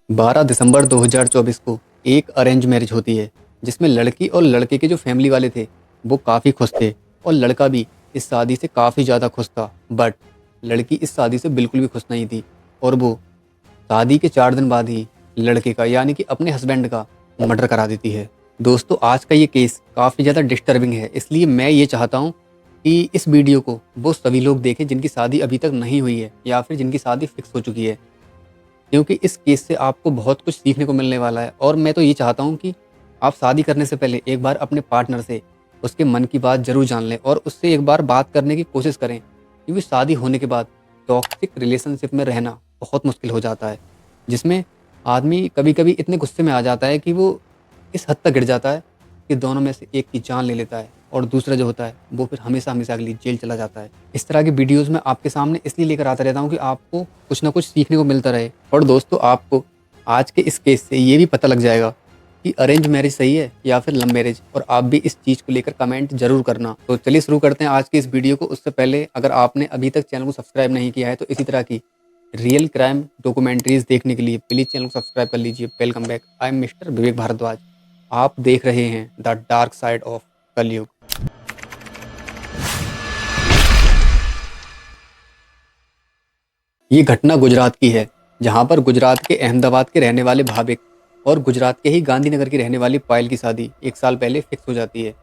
12 दिसंबर 2024 को एक arrange marriage होती है, जिसमें लड़की और लड़के के जो फैमिली वाले थे वो काफ़ी खुश थे और लड़का भी इस शादी से काफ़ी ज़्यादा खुश था। बट लड़की इस शादी से बिल्कुल भी खुश नहीं थी और वो शादी के 4 दिन बाद ही लड़के का यानी कि अपने हस्बैंड का मर्डर करा देती है। दोस्तों, आज का ये केस काफ़ी ज़्यादा डिस्टर्बिंग है, इसलिए मैं ये चाहता हूँ कि इस वीडियो को वो सभी लोग देखें जिनकी शादी अभी तक नहीं हुई है या फिर जिनकी शादी फिक्स हो चुकी है, क्योंकि इस केस से आपको बहुत कुछ सीखने को मिलने वाला है। और मैं तो ये चाहता हूँ कि आप शादी करने से पहले एक बार अपने पार्टनर से उसके मन की बात ज़रूर जान लें और उससे एक बार बात करने की कोशिश करें, क्योंकि शादी होने के बाद टॉक्सिक रिलेशनशिप में रहना बहुत मुश्किल हो जाता है, जिसमें आदमी कभी-कभी इतने गुस्से में आ जाता है कि वो इस हद तक गिर जाता है कि दोनों में से एक की जान ले लेता है और दूसरा जो होता है वो फिर हमेशा-हमेशा के लिए जेल चला जाता है। इस तरह की वीडियोज़ मैं आपके सामने इसलिए लेकर आता रहता हूँ कि आपको कुछ ना कुछ सीखने को मिलता रहे। और दोस्तों, आपको आज के इस केस से ये भी पता लग जाएगा कि अरेंज मैरिज सही है या फिर लव मैरिज, और आप भी इस चीज़ को लेकर कमेंट ज़रूर करना। तो चलिए शुरू करते हैं आज की इस वीडियो को। उससे पहले अगर आपने अभी तक चैनल को सब्सक्राइब नहीं किया है तो इसी तरह की रियल क्राइम डॉक्यूमेंट्रीज़ देखने के लिए प्लीज़ चैनल को सब्सक्राइब कर लीजिए। Welcome back, I am mister Vivek Bhardwaj. आप देख रहे हैं द डार्क साइड ऑफ कलयुग। ये घटना गुजरात की है, जहां पर गुजरात के अहमदाबाद के रहने वाले भाविक और गुजरात के ही गांधीनगर की रहने वाली पायल की शादी 1 साल पहले फिक्स हो जाती है।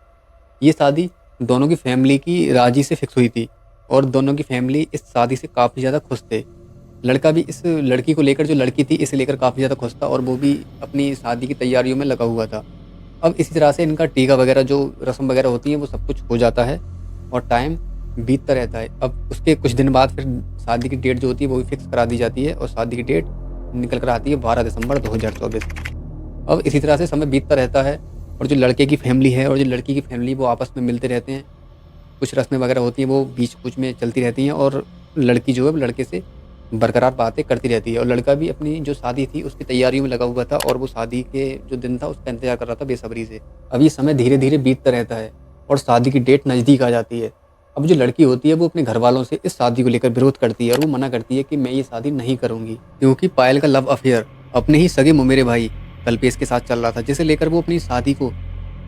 ये शादी दोनों की फैमिली की राजी से फिक्स हुई थी और दोनों की फैमिली इस शादी से काफ़ी ज़्यादा खुश थे। लड़का भी इस लड़की को लेकर, जो लड़की थी इसे लेकर काफ़ी ज़्यादा खुश था और वो भी अपनी शादी की तैयारियों में लगा हुआ था। अब इसी तरह से इनका टीका वगैरह, जो रस्म वगैरह होती है, वो सब कुछ हो जाता है और टाइम बीतता रहता है। अब उसके कुछ दिन बाद फिर शादी की डेट जो होती है वो भी फिक्स करा दी जाती है और शादी की डेट निकल कर आती है 12 दिसंबर 2024। अब इसी तरह से समय बीतता रहता है और जो लड़के की फैमिली है और जो लड़की की फैमिली वो आपस में मिलते रहते हैं। कुछ रस्में वगैरह होती हैं वो बीच-बीच में चलती रहती हैं और लड़की जो है वो लड़के से बरकरार बातें करती रहती है और लड़का भी अपनी जो शादी थी उसकी तैयारियों में लगा हुआ था और वो शादी के जो दिन था उसका इंतज़ार कर रहा था बेसब्री से। अब ये समय धीरे-धीरे बीतता रहता है और शादी की डेट नज़दीक आ जाती है। अब जो लड़की होती है वो अपने घरवालों से इस शादी को लेकर विरोध करती है और वो मना करती है कि मैं ये शादी नहीं करूँगी, क्योंकि पायल का लव अफेयर अपने ही सगे ममेरे भाई कल्पेश के साथ चल रहा था, जिसे लेकर वो अपनी शादी को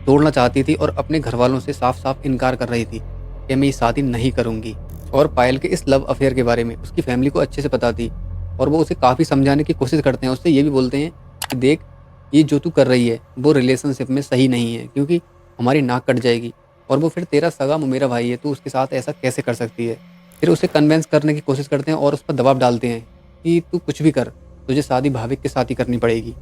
तोड़ना चाहती थी और अपने घरवालों से साफ-साफ इनकार कर रही थी कि मैं ये शादी नहीं करूँगी। और पायल के इस लव अफेयर के बारे में उसकी फैमिली को अच्छे से पता थी और वो उसे काफ़ी समझाने की कोशिश करते हैं। उससे ये भी बोलते हैं कि देख, ये जो तू कर रही है वो रिलेशनशिप में सही नहीं है, क्योंकि हमारी नाक कट जाएगी और वो फिर तेरा सगा मेरा भाई है, तू उसके साथ ऐसा कैसे कर सकती है। फिर उसे कन्विंस करने की कोशिश करते हैं और उस पर दबाव डालते हैं कि तू कुछ भी कर, तुझे शादी भाविक के साथ ही करनी पड़ेगी।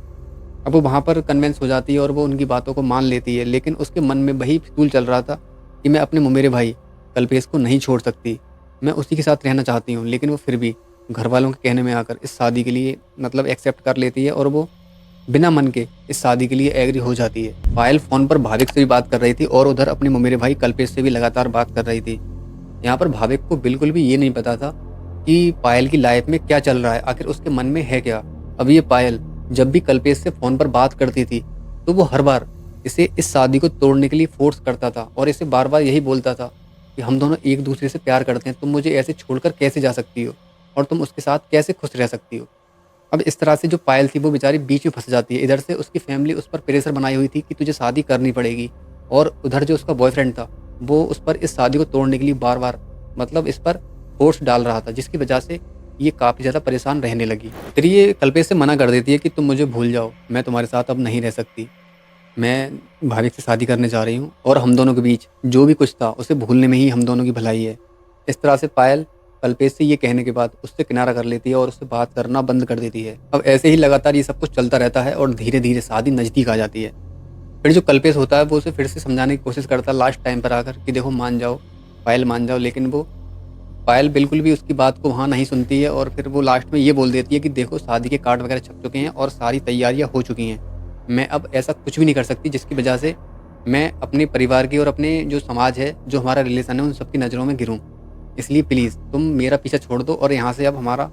अब वो वहाँ पर कन्विंस हो जाती है और वो उनकी बातों को मान लेती है, लेकिन उसके मन में वही फितूल चल रहा था कि मैं अपने ममेरे भाई कल्पेश को नहीं छोड़ सकती, मैं उसी के साथ रहना चाहती हूँ। लेकिन वो फिर भी घरवालों के कहने में आकर इस शादी के लिए मतलब एक्सेप्ट कर लेती है और वो बिना मन के इस शादी के लिए एग्री हो जाती है। पायल फ़ोन पर भाविक से भी बात कर रही थी और उधर अपने ममेरे भाई कल्पेश से भी लगातार बात कर रही थी। यहाँ पर भाविक को बिल्कुल भी ये नहीं पता था कि पायल की लाइफ में क्या चल रहा है, आखिर उसके मन में है क्या। अब ये पायल जब भी कल्पेश से फ़ोन पर बात करती थी तो वो हर बार इसे इस शादी को तोड़ने के लिए फ़ोर्स करता था और इसे बार-बार यही बोलता था कि हम दोनों एक दूसरे से प्यार करते हैं, तुम मुझे ऐसे छोड़कर कैसे जा सकती हो और तुम उसके साथ कैसे खुश रह सकती हो। अब इस तरह से जो पायल थी वो बेचारी बीच में फँस जाती है। इधर से उसकी फैमिली उस पर प्रेशर बनाई हुई थी कि तुझे शादी करनी पड़ेगी, और उधर जो उसका बॉयफ्रेंड था वो उस पर इस शादी को तोड़ने के लिए बार-बार मतलब इस पर फ़ोर्स डाल रहा था, जिसकी वजह से ये काफ़ी ज़्यादा परेशान रहने लगी। फिर ये कल्पेश से मना कर देती है कि तुम मुझे भूल जाओ, मैं तुम्हारे साथ अब नहीं रह सकती। मैं भाविक से शादी करने जा रही हूँ और हम दोनों के बीच जो भी कुछ था उसे भूलने में ही हम दोनों की भलाई है। इस तरह से पायल कल्पेश से ये कहने के बाद उससे किनारा कर लेती है और उससे बात करना बंद कर देती है। अब ऐसे ही लगातार ये सब कुछ चलता रहता है और धीरे-धीरे शादी नज़दीक आ जाती है। फिर जो कल्पेश होता है वो उसे फिर से समझाने की कोशिश करता है लास्ट टाइम पर आकर कि देखो मान जाओ, पायल मान जाओ, लेकिन वो पायल बिल्कुल भी उसकी बात को वहाँ नहीं सुनती है और फिर वो लास्ट में ये बोल देती है कि देखो, शादी के कार्ड वगैरह छप चुके हैं और सारी तैयारियाँ हो चुकी हैं। मैं अब ऐसा कुछ भी नहीं कर सकती जिसकी वजह से मैं अपने परिवार की और अपने जो समाज है, जो हमारा रिलेशन है, उन सबकी नज़रों में गिरूँ। इसलिए प्लीज़ तुम मेरा पीछा छोड़ दो और यहाँ से अब हमारा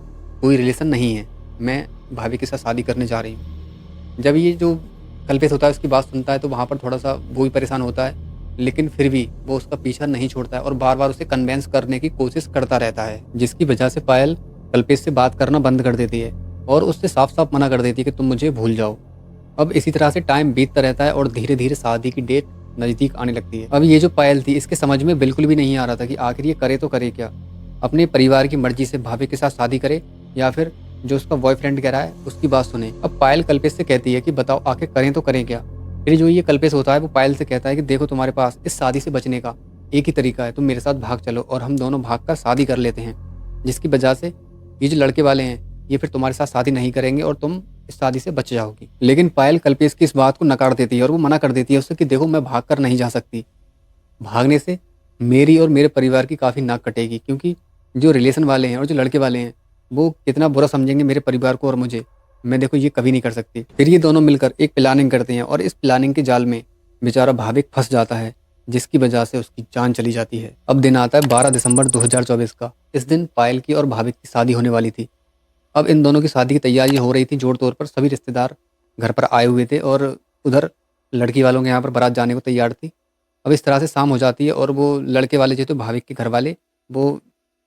कोई रिलेशन नहीं है। मैं भाभी के साथ शादी करने जा रही हूँ। जब ये जो कल्पेश होता है उसकी बात सुनता है तो वहाँ पर थोड़ा-सा वो भी परेशान होता है, लेकिन फिर भी वो उसका पीछा नहीं छोड़ता है और बार-बार उसे कन्विंस करने की कोशिश करता रहता है, जिसकी वजह से पायल कल्पेश से बात करना बंद कर देती है और उससे साफ-साफ मना कर देती है कि तुम मुझे भूल जाओ। अब इसी तरह से टाइम बीतता रहता है और धीरे-धीरे शादी की डेट नज़दीक आने लगती है। अब ये जो पायल थी इसके समझ में बिल्कुल भी नहीं आ रहा था कि आखिर ये करे तो करे क्या? अपने परिवार की मर्ज़ी से भाभी के साथ शादी करे या फिर जो उसका बॉयफ्रेंड कह रहा है उसकी बात सुने। अब पायल कल्पेश से कहती है कि बताओ आखिर करें तो करें क्या? फिर जो ये कल्पेश होता है वो पायल से कहता है कि देखो तुम्हारे पास इस शादी से बचने का एक ही तरीका है, तुम मेरे साथ भाग चलो और हम दोनों भाग कर शादी कर लेते हैं। जिसकी वजह से ये जो लड़के वाले हैं ये फिर तुम्हारे साथ शादी नहीं करेंगे और तुम इस शादी से बच जाओगी। लेकिन पायल कल्पेश की इस बात को नकार देती है और वो मना कर देती है उससे कि देखो मैं भाग कर नहीं जा सकती। भागने से मेरी और मेरे परिवार की काफ़ी नाक कटेगी, क्योंकि जो रिलेशन वाले हैं और जो लड़के वाले हैं वो कितना बुरा समझेंगे मेरे परिवार को और मुझे। मैं देखो ये कभी नहीं कर सकती। फिर ये दोनों मिलकर एक प्लानिंग करते हैं और इस प्लानिंग के जाल में बेचारा भाविक फंस जाता है, जिसकी वजह से उसकी जान चली जाती है। अब दिन आता है 12 दिसंबर 2024 का। इस दिन पायल की और भाविक की शादी होने वाली थी। अब इन दोनों की शादी की तैयारी हो रही थी जोर तौर पर। सभी रिश्तेदार घर पर आए हुए थे और उधर लड़की वालों के यहाँ पर बारात जाने को तैयार थी। अब इस तरह से शाम हो जाती है और वो लड़के वाले जो थे भाविक के घर वाले वो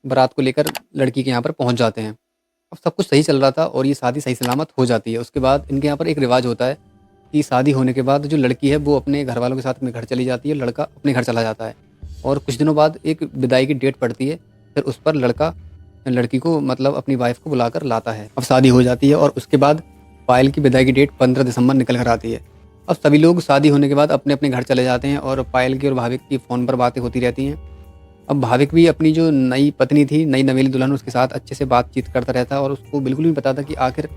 बारात को लेकर लड़की के यहाँ पर पहुँच जाते हैं। अब सब कुछ सही चल रहा था और ये शादी सही सलामत हो जाती है। उसके बाद इनके यहाँ पर एक रिवाज होता है कि शादी होने के बाद जो लड़की है वो अपने घर वालों के साथ अपने घर चली जाती है, लड़का अपने घर चला जाता है। और कुछ दिनों बाद एक विदाई की डेट पड़ती है, फिर उस पर लड़का लड़की को मतलब अपनी वाइफ को बुलाकर लाता है। अब शादी हो जाती है और उसके बाद पायल की विदाई की डेट 15 दिसंबर निकल कर आती है। अब सभी लोग शादी होने के बाद अपने अपने घर चले जाते हैं और पायल की और भाविक की फ़ोन पर बातें होती रहती हैं। अब भाविक भी अपनी जो नई पत्नी थी, नई नवेली दुल्हन, उसके साथ अच्छे से बातचीत करता रहता है और उसको बिल्कुल भी नहीं पता था कि आखिर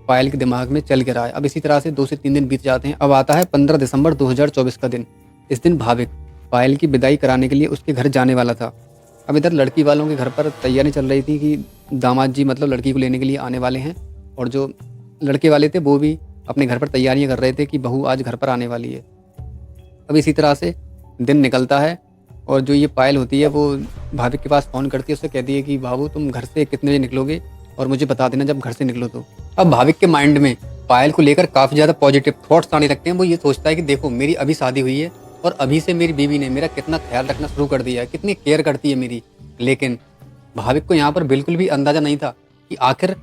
पायल के दिमाग में चल क्या रहा है। अब इसी तरह से 2 से 3 दिन बीत जाते हैं। अब आता है 15 दिसंबर 2024 का दिन। इस दिन भाविक पायल की विदाई कराने के लिए उसके घर जाने वाला था। अब इधर लड़की वालों के घर पर तैयारी चल रही थी कि दामाद जी मतलब लड़की को लेने के लिए आने वाले हैं और जो लड़के वाले थे वो भी अपने घर पर तैयारियां कर रहे थे कि बहू आज घर पर आने वाली है। अब इसी तरह से दिन निकलता है और जो ये पायल होती है वो भाभिक के पास फ़ोन करती है, उससे कहती है कि बाबू तुम घर से कितने बजे निकलोगे और मुझे बता देना जब घर से निकलो तो। अब भाविक के माइंड में पायल को लेकर काफ़ी ज़्यादा पॉजिटिव थॉट्स आने लगते हैं। वो ये सोचता है कि देखो मेरी अभी शादी हुई है और अभी से मेरी बीवी ने मेरा कितना ख्याल रखना शुरू कर दिया है, कितनी केयर करती है मेरी। लेकिन भाविक को यहाँ पर बिल्कुल भी अंदाज़ा नहीं था कि आखिर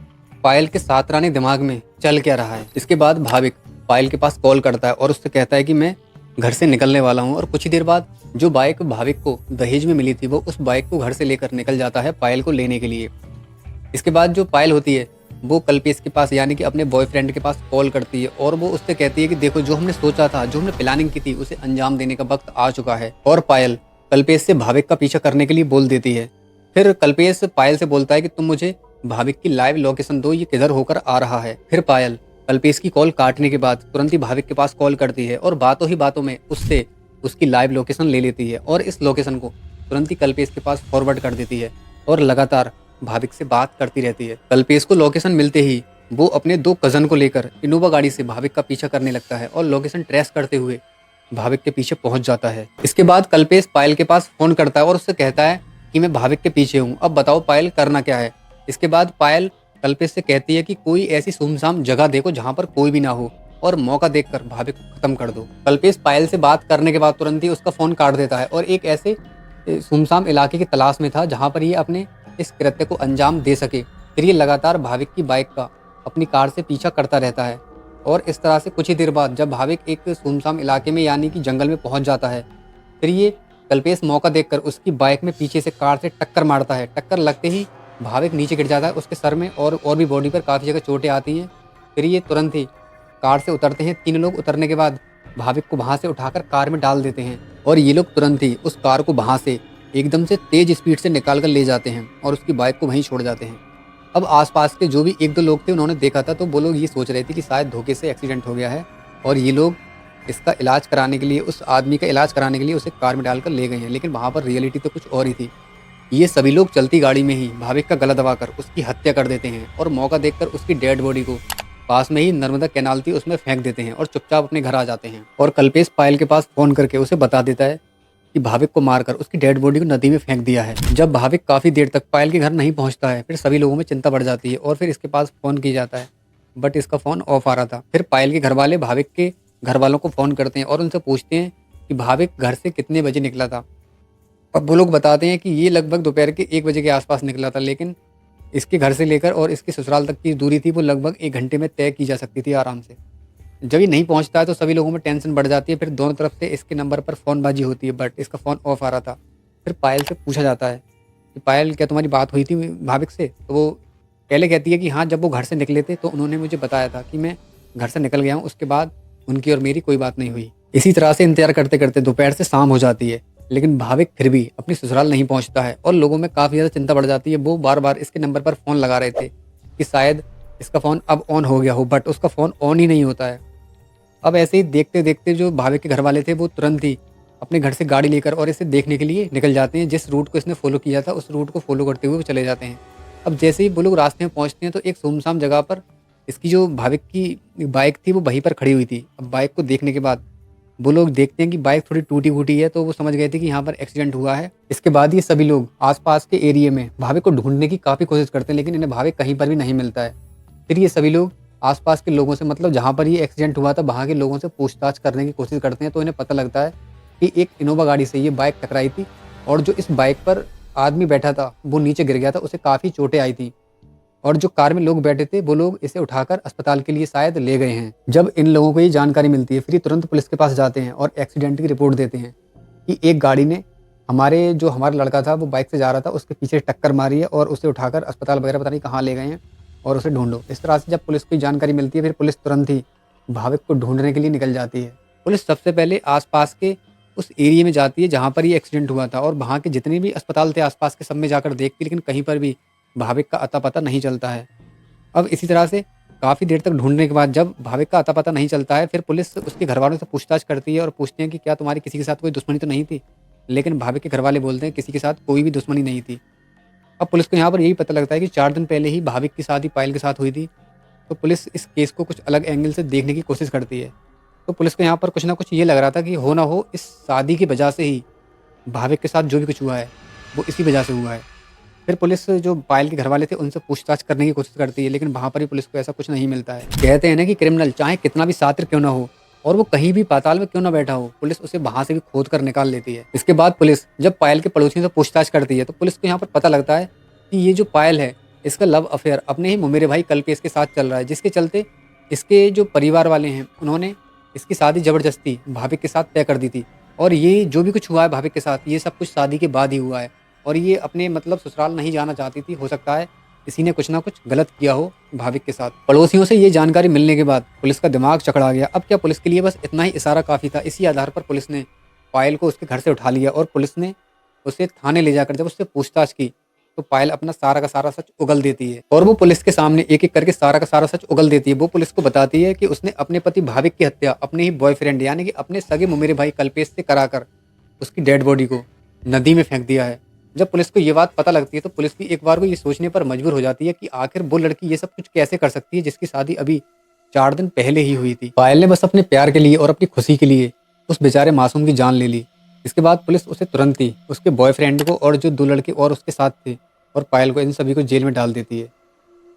पायल के सातराने दिमाग में चल क्या रहा है। इसके बाद भाविक पायल के पास कॉल करता है और उससे कहता है कि मैं घर से निकलने वाला हूँ और कुछ ही देर बाद जो बाइक भाविक को दहेज में मिली थी वो उस बाइक को घर से लेकर निकल जाता है पायल को लेने के लिए। इसके बाद जो पायल होती है वो कल्पेश के पास यानी कि अपने बॉयफ्रेंड के पास कॉल करती है और वो उससे कहती है कि देखो जो हमने सोचा था, जो हमने प्लानिंग की थी उसे अंजाम देने का वक्त आ चुका है। और पायल कल्पेश से भाविक का पीछा करने के लिए बोल देती है। फिर कल्पेश पायल से बोलता है कि तुम मुझे भाविक की लाइव लोकेशन दो, ये किधर होकर आ रहा है। फिर पायल कल्पेश की कॉल काटने के बाद तुरंत ही भाविक के पास कॉल करती है और बातों ही बातों में उससे उसकी लाइव लोकेशन ले लेती है और इस लोकेशन को तुरंत ही कल्पेश के पास फॉरवर्ड कर देती है और लगातार भाविक से बात करती रहती है। कल्पेश को लोकेशन मिलते ही वो अपने 2 कजन को लेकर इनोवा गाड़ी से भाविक का पीछा करने लगता है और लोकेशन ट्रेस करते हुए भाविक के पीछे पहुंच जाता है। इसके बाद कल्पेश पायल के पास फोन करता है और उससे कहता है कि मैं भाविक के पीछे हूँ, अब बताओ पायल करना क्या है। इसके बाद पायल कल्पेश से कहती है कि कोई ऐसी सुनसान जगह देखो जहाँ पर कोई भी ना हो और मौका देखकर भाविक को खत्म कर दो। कल्पेश पायल से बात करने के बाद तुरंत ही उसका फोन काट देता है और एक ऐसे सुनसान इलाके की तलाश में था जहाँ पर ये अपने इस कृत्य को अंजाम दे सके। फिर ये लगातार भाविक की बाइक का अपनी कार से पीछा करता रहता है और इस तरह से कुछ ही देर बाद जब भाविक एक सुनसान इलाके में यानी कि जंगल में पहुंच जाता है, फिर ये कल्पेश मौका देखकर उसकी बाइक में पीछे से कार से टक्कर मारता है। टक्कर लगते ही भाविक नीचे गिर जाता है, उसके सर में और भी बॉडी पर काफ़ी जगह चोटें आती हैं। फिर ये तुरंत ही कार से उतरते हैं। 3 लोग उतरने के बाद भाविक को वहाँ से उठाकर कार में डाल देते हैं और ये लोग तुरंत ही उस कार को वहाँ से एकदम से तेज स्पीड से निकाल कर ले जाते हैं और उसकी बाइक को वहीं छोड़ जाते हैं। अब आसपास के जो भी 1-2 लोग थे उन्होंने देखा था तो वो लोग ये सोच रहे थे कि शायद धोखे से एक्सीडेंट हो गया है और ये लोग इसका इलाज कराने के लिए, उस आदमी का इलाज कराने के लिए उसे कार में डालकर ले गए हैं। लेकिन वहाँ पर रियलिटी तो कुछ और ही थी। ये सभी लोग चलती गाड़ी में ही भाविक का गला दबाकर उसकी हत्या कर देते हैं और मौका देखकर उसकी डेड बॉडी को पास में ही नर्मदा कैनाल थी उसमें फेंक देते हैं और चुपचाप अपने घर आ जाते हैं। और कल्पेश पायल के पास फोन करके उसे बता देता है कि भाविक को मारकर उसकी डेड बॉडी को नदी में फेंक दिया है। जब भाविक काफ़ी देर तक पायल के घर नहीं पहुंचता है, फिर सभी लोगों में चिंता बढ़ जाती है और फिर इसके पास फ़ोन किया जाता है, बट इसका फ़ोन ऑफ आ रहा था। फिर पायल के घर वाले भाविक के घर वालों को फ़ोन करते हैं और उनसे पूछते हैं कि भाविक घर से कितने बजे निकला था। अब वो लोग बताते हैं कि ये लगभग दोपहर के 1 बजे के आसपास निकला था, लेकिन इसके घर से लेकर और इसके ससुराल तक की दूरी थी वो लगभग 1 घंटे में तय की जा सकती थी आराम से। जब ये नहीं पहुँचता है तो सभी लोगों में टेंशन बढ़ जाती है, फिर दोनों तरफ से इसके नंबर पर फ़ोनबाजी होती है, बट इसका फ़ोन ऑफ आ रहा था। फिर पायल से पूछा जाता है कि पायल, क्या तुम्हारी बात हुई थी भाविक से? तो वो पहले कहती है कि हाँ, जब वो घर से निकले थे तो उन्होंने मुझे बताया था कि मैं घर से निकल गया हूँ, उसके बाद उनकी और मेरी कोई बात नहीं हुई। इसी तरह से इंतज़ार करते-करते दोपहर से शाम हो जाती है, लेकिन भाविक फिर भी अपनी ससुराल नहीं पहुँचता है और लोगों में काफ़ी ज़्यादा चिंता बढ़ जाती है। वो बार-बार इसके नंबर पर फ़ोन लगा रहे थे कि शायद इसका फ़ोन अब ऑन हो गया हो, बट उसका फ़ोन ऑन ही नहीं होता है। अब ऐसे ही देखते-देखते जो भाविक के घरवाले थे वो तुरंत ही अपने घर से गाड़ी लेकर और इसे देखने के लिए निकल जाते हैं। जिस रूट को इसने फ़ॉलो किया था उस रूट को फ़ॉलो करते हुए वो चले जाते हैं। अब जैसे ही वो लोग रास्ते में पहुँचते हैं तो एक सुनसान जगह पर इसकी जो भाविक की बाइक थी वो वहीं पर खड़ी हुई थी। अब बाइक को देखने के बाद वो लोग देखते हैं कि बाइक थोड़ी टूटी-फूटी है, तो वो समझ गए थे कि यहाँ पर एक्सीडेंट हुआ है। इसके बाद ये सभी लोग आस-पास के एरिया में भाविक को ढूँढने की काफ़ी कोशिश करते हैं, लेकिन इन्हें भाविक कहीं पर भी नहीं मिलता है। फिर ये सभी लोग आस-पास के लोगों से, मतलब जहाँ पर ये एक्सीडेंट हुआ था वहाँ के लोगों से पूछताछ करने की कोशिश करते हैं, तो इन्हें पता लगता है कि एक इनोवा गाड़ी से ये बाइक टकराई थी और जो इस बाइक पर आदमी बैठा था वो नीचे गिर गया था, उसे काफ़ी चोटें आई थी और जो कार में लोग बैठे थे वो लोग इसे उठाकर अस्पताल के लिए शायद ले गए हैं। जब इन लोगों को ये जानकारी मिलती है फिर ये तुरंत पुलिस के पास जाते हैं और एक्सीडेंट की रिपोर्ट देते हैं कि एक गाड़ी ने हमारा लड़का था वो बाइक से जा रहा था, उसके पीछे टक्कर मारी है और उसे उठाकर अस्पताल वगैरह पता नहीं कहाँ ले गए हैं और उसे ढूंढो। इस तरह से जब पुलिस को जानकारी मिलती है फिर पुलिस तुरंत ही भाविक को ढूंढने के लिए निकल जाती है। पुलिस सबसे पहले आसपास के उस एरिया में जाती है जहाँ पर ये एक्सीडेंट हुआ था और वहाँ के जितने भी अस्पताल थे आसपास के सब में जाकर देखती है, लेकिन कहीं पर भी भाविक का अता पता नहीं चलता है। अब इसी तरह से काफ़ी देर तक ढूँढने के बाद जब भाविक का अता-पता नहीं चलता है, फिर पुलिस उसके घरवालों से पूछताछ करती है और पूछते हैं कि क्या तुम्हारी किसी के साथ कोई दुश्मनी तो नहीं थी? लेकिन भाविक के घरवाले बोलते हैं किसी के साथ कोई भी दुश्मनी नहीं थी। अब पुलिस को यहाँ पर यही पता लगता है कि 4 दिन पहले ही भाविक की शादी पायल के साथ हुई थी, तो पुलिस इस केस को कुछ अलग एंगल से देखने की कोशिश करती है। तो पुलिस को यहाँ पर कुछ ना कुछ ये लग रहा था कि हो ना हो इस शादी की वजह से ही भाविक के साथ जो भी कुछ हुआ है, वो इसी वजह से हुआ है। फिर पुलिस जो पायल के घरवाले थे उनसे पूछताछ करने की कोशिश करती है, लेकिन वहाँ पर भी पुलिस को ऐसा कुछ नहीं मिलता है। कहते हैं ना कि क्रिमिनल चाहे कितना भी शातिर क्यों ना हो और वो कहीं भी पाताल में क्यों ना बैठा हो, पुलिस उसे वहाँ से भी खोद कर निकाल लेती है। इसके बाद पुलिस जब पायल के पड़ोसियों से पूछताछ करती है तो पुलिस को यहाँ पर पता लगता है कि ये जो पायल है इसका लव अफेयर अपने ही मुमेरे भाई कल्पेश के साथ चल रहा है, जिसके चलते इसके जो परिवार वाले हैं उन्होंने इसकी शादी ज़बरदस्ती भाविक के साथ तय कर दी थी। और ये जो भी कुछ हुआ है भाविक के साथ ये सब कुछ शादी के बाद ही हुआ है और ये अपने मतलब ससुराल नहीं जाना चाहती थी। हो सकता है किसी ने कुछ ना कुछ गलत किया हो भाविक के साथ। पड़ोसियों से ये जानकारी मिलने के बाद पुलिस का दिमाग चकरा गया। अब क्या पुलिस के लिए बस इतना ही इशारा काफ़ी था? इसी आधार पर पुलिस ने पायल को उसके घर से उठा लिया और पुलिस ने उसे थाने ले जाकर जब उससे पूछताछ की तो पायल अपना सारा का सारा सच उगल देती है और वो पुलिस के सामने एक-एक करके सारा का सारा सच उगल देती है। वो पुलिस को बताती है कि उसने अपने पति भाविक की हत्या अपने ही बॉयफ्रेंड यानी कि अपने सगे मुमेरे भाई कल्पेश से कराकर उसकी डेड बॉडी को नदी में फेंक दिया है। जब पुलिस को ये बात पता लगती है तो पुलिस भी एक बार को ये सोचने पर मजबूर हो जाती है कि आखिर वो लड़की ये सब कुछ कैसे कर सकती है जिसकी शादी अभी 4 दिन पहले ही हुई थी। पायल ने बस अपने प्यार के लिए और अपनी खुशी के लिए उस बेचारे मासूम की जान ले ली। इसके बाद पुलिस उसे तुरंत ही उसके बॉयफ्रेंड को और जो 2 लड़के और उसके साथ थे और पायल को इन सभी को जेल में डाल देती है।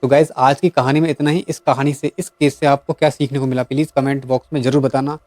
तो गाइस आज की कहानी में इतना ही। इस कहानी से, इस केस से आपको क्या सीखने को मिला प्लीज़ कमेंट बॉक्स में ज़रूर बताना।